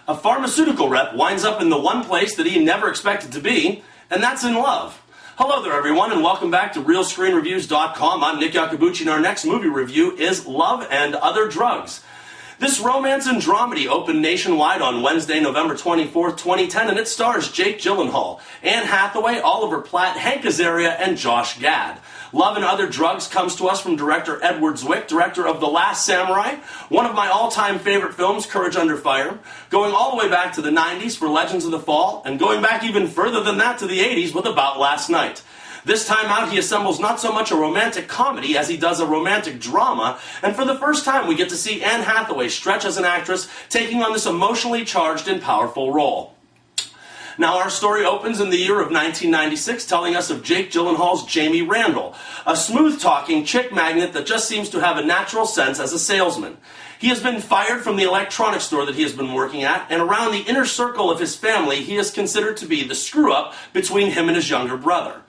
A pharmaceutical rep winds up in the one place that he never expected to be, and that's in love. Hello there, everyone, and welcome back to RealScreenReviews.com. I'm Nick Yakabuchi, and our next movie review is Love and Other Drugs. This romance and dramedy opened nationwide on Wednesday, November 24th, 2010, and it stars Jake Gyllenhaal, Anne Hathaway, Oliver Platt, Hank Azaria, and Josh Gad. Love and Other Drugs comes to us from director Edward Zwick, director of The Last Samurai, one of my all-time favorite films, Courage Under Fire, going all the way back to the 90s for Legends of the Fall, and going back even further than that to the 80s with About Last Night. This time out, he assembles not so much a romantic comedy as he does a romantic drama, and for the first time we get to see Anne Hathaway stretch as an actress, taking on this emotionally charged and powerful role. Now, our story opens in the year of 1996, telling us of Jake Gyllenhaal's Jamie Randall, a smooth-talking chick magnet that just seems to have a natural sense as a salesman. He has been fired from the electronics store that he has been working at, and around the inner circle of his family, he is considered to be the screw-up between him and his younger brother.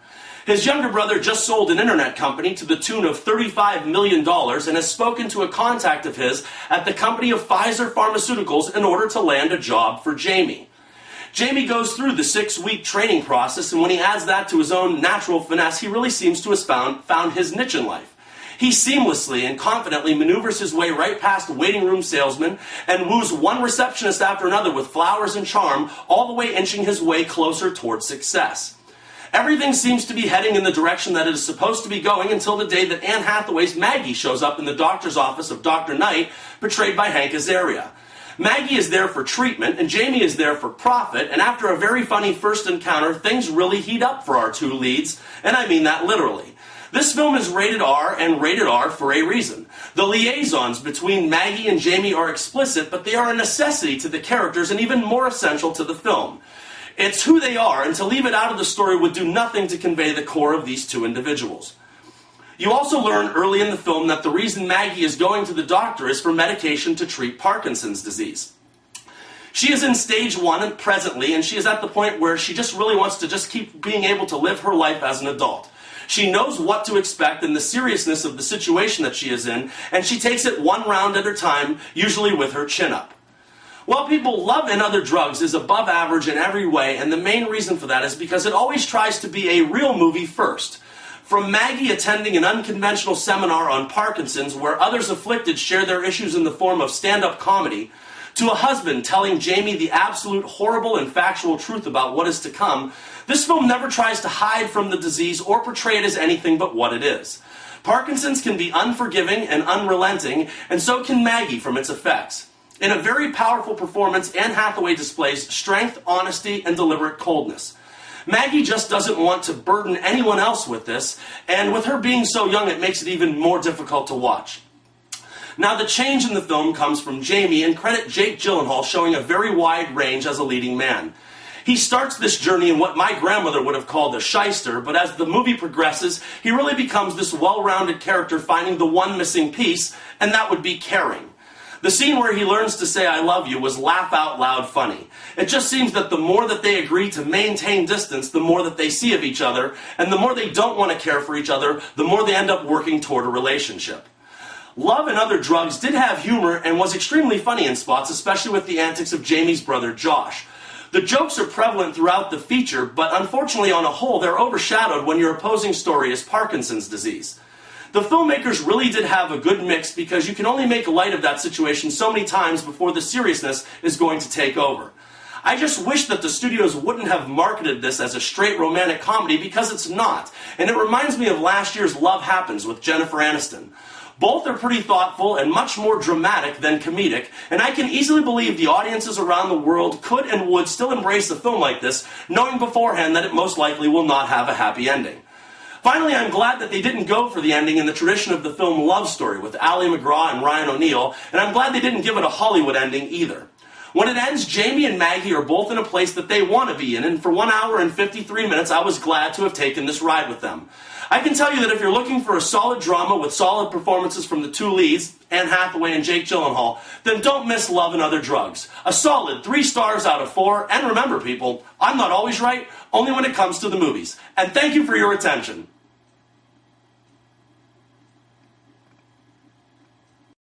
His younger brother just sold an internet company to the tune of $35 million and has spoken to a contact of his at the company of Pfizer Pharmaceuticals in order to land a job for Jamie. Jamie goes through the 6-week training process, and when he adds that to his own natural finesse, he really seems to have found his niche in life. He seamlessly and confidently maneuvers his way right past waiting room salesmen and woos one receptionist after another with flowers and charm, all the way inching his way closer towards success. Everything seems to be heading in the direction that it is supposed to be going until the day that Anne Hathaway's Maggie shows up in the doctor's office of Dr. Knight, portrayed by Hank Azaria. Maggie is there for treatment, and Jamie is there for profit, and after a very funny first encounter, things really heat up for our two leads, and I mean that literally. This film is rated R, and rated R for a reason. The liaisons between Maggie and Jamie are explicit, but they are a necessity to the characters and even more essential to the film. It's who they are, and to leave it out of the story would do nothing to convey the core of these two individuals. You also learn early in the film that the reason Maggie is going to the doctor is for medication to treat Parkinson's disease. She is in stage 1 presently, and she is at the point where she just really wants to just keep being able to live her life as an adult. She knows what to expect and the seriousness of the situation that she is in, and she takes it one round at a time, usually with her chin up. Well, people, Love and Other Drugs is above average in every way, and the main reason for that is because it always tries to be a real movie first. From Maggie attending an unconventional seminar on Parkinson's where others afflicted share their issues in the form of stand-up comedy, to a husband telling Jamie the absolute horrible and factual truth about what is to come, this film never tries to hide from the disease or portray it as anything but what it is. Parkinson's can be unforgiving and unrelenting, and so can Maggie from its effects. In a very powerful performance, Anne Hathaway displays strength, honesty, and deliberate coldness. Maggie just doesn't want to burden anyone else with this, and with her being so young, it makes it even more difficult to watch. Now, the change in the film comes from Jamie, and credit Jake Gyllenhaal showing a very wide range as a leading man. He starts this journey in what my grandmother would have called a shyster, but as the movie progresses, he really becomes this well-rounded character finding the one missing piece, and that would be caring. The scene where he learns to say I love you was laugh-out-loud funny. It just seems that the more that they agree to maintain distance, the more that they see of each other, and the more they don't want to care for each other, the more they end up working toward a relationship. Love and Other Drugs did have humor and was extremely funny in spots, especially with the antics of Jamie's brother Josh. The jokes are prevalent throughout the feature, but unfortunately on a whole they're overshadowed when your opposing story is Parkinson's disease. The filmmakers really did have a good mix because you can only make light of that situation so many times before the seriousness is going to take over. I just wish that the studios wouldn't have marketed this as a straight romantic comedy because it's not, and it reminds me of last year's Love Happens with Jennifer Aniston. Both are pretty thoughtful and much more dramatic than comedic, and I can easily believe the audiences around the world could and would still embrace a film like this, knowing beforehand that it most likely will not have a happy ending. Finally, I'm glad that they didn't go for the ending in the tradition of the film Love Story with Ally McGraw and Ryan O'Neal, and I'm glad they didn't give it a Hollywood ending either. When it ends, Jamie and Maggie are both in a place that they want to be in, and for 1 hour and 53 minutes, I was glad to have taken this ride with them. I can tell you that if you're looking for a solid drama with solid performances from the two leads, Anne Hathaway and Jake Gyllenhaal, then don't miss Love and Other Drugs. A solid 3 stars out of 4, and remember people, I'm not always right, only when it comes to the movies. And thank you for your attention.